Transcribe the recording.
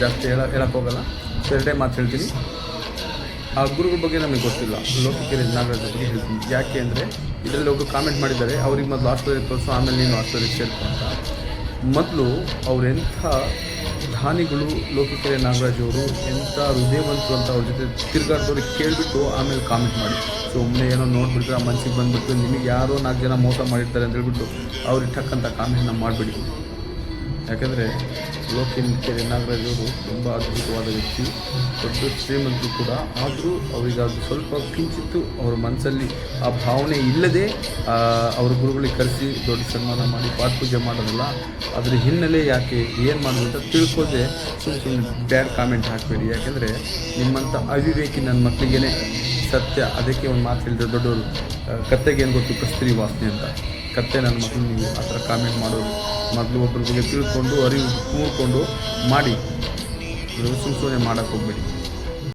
ಜಾಸ್ತಿ ಹೇಳಕ್ಕೆ ಹೋಗಲ್ಲ. ಎರಡೇ ಮಾತು ಹೇಳ್ತೀನಿ. ಆ ಗುರುಗಳ ಬಗ್ಗೆ ನಮಗೆ ಗೊತ್ತಿಲ್ಲ. ಲೋಕಿಕೆರೆ ನಾಗರಾಜ್ ಬಗ್ಗೆ ಹೇಳ್ತೀನಿ. ಯಾಕೆ ಅಂದರೆ ಇದರಲ್ಲಿ ಒಬ್ಬರು ಕಾಮೆಂಟ್ ಮಾಡಿದ್ದಾರೆ, ಅವ್ರಿಗೆ ಮೊದಲು ಆಸ್ಪತ್ರೆಗೆ ತೋರಿಸು, ಆಮೇಲೆ ನೀನು ಆಸ್ಪತ್ರೆಗೆ ಸೇರ್ಕೊ ಅಂತ. ಮೊದಲು ಅವರೆಂಥ ದಾನಿಗಳು ಲೋಕಿಕೆರೆ ನಾಗರಾಜ್ ಅವರು, ಎಂಥ ಹೃದಯವಂತರು ಅಂತ ಅವ್ರ ಜೊತೆ ತಿರುಗಾಡ್ದವ್ರಿಗೆ ಕೇಳಿಬಿಟ್ಟು ಆಮೇಲೆ ಕಾಮೆಂಟ್ ಮಾಡಿ. ಸುಮ್ಮನೆ ಏನೋ ನೋಡಿಬಿಟ್ರೆ ಆ ಮನಸ್ಸಿಗೆ ಬಂದುಬಿಟ್ಟು ನಿಮಗೆ ಯಾರೋ 4 ಜನ ಮೋಸ ಮಾಡಿರ್ತಾರೆ ಅಂತ ಹೇಳ್ಬಿಟ್ಟು ಅವ್ರಿಗೆ ಟಕ್ಕಂತ ಕಾಮೆಂಟ್ನ ಮಾಡಿಬಿಡಿ. ಯಾಕಂದರೆ ಲೋಕಿಕೆರೆ ನಾಗರಾಜ್ ಅವರು ತುಂಬ ಅದ್ಭುತವಾದ ವ್ಯಕ್ತಿ, ದೊಡ್ಡ ಶ್ರೀಮಂತರು ಕೂಡ. ಆದರೂ ಅವರಿಗೆ ಅದು ಸ್ವಲ್ಪ ಕಿಂಚಿತ್ತು ಅವ್ರ ಮನಸ್ಸಲ್ಲಿ ಆ ಭಾವನೆ ಇಲ್ಲದೆ ಅವ್ರ ಗುರುಗಳಿಗೆ ಕರೆಸಿ ದೊಡ್ಡ ಸನ್ಮಾನ ಮಾಡಿ ಪಾದಪೂಜೆ ಮಾಡೋದಲ್ಲ. ಅದ್ರ ಹಿನ್ನೆಲೆ ಯಾಕೆ ಏನು ಮಾಡೋದು ಅಂತ ತಿಳ್ಕೋದೆ ಸುಮ್ಮನೆ ಬ್ಯಾಡ್ ಕಾಮೆಂಟ್ ಹಾಕಬೇಡಿ. ಯಾಕೆಂದರೆ ನಿಮ್ಮಂಥ ಅವಿವೇಕಿ ನನ್ನ ಮಕ್ಕಳಿಗೇ ಸತ್ಯ. ಅದಕ್ಕೆ ಒಂದು ಮಾತು ಹೇಳಿದ್ರೆ ದೊಡ್ಡವರು, ಕತ್ತೆಗೇನು ಗೊತ್ತು ಕಸ್ತೂರಿ ವಾಸನೆ ಅಂತ. ಕತ್ತೆ ನನ್ನ ಮಕ್ಕಳು ನೀವು ಆ ಥರ ಕಾಮೆಂಟ್ ಮಾಡೋದು ಮೊದಲು ಒಬ್ಬರ ಬಗ್ಗೆ ತಿಳ್ಕೊಂಡು ಅರಿವು ಕೂಡ್ಕೊಂಡು ಮಾಡಿ, ಸುಮ್ಮನೆ ಮಾಡೋಕ್ಕೆ ಹೋಗ್ಬೇಡಿ.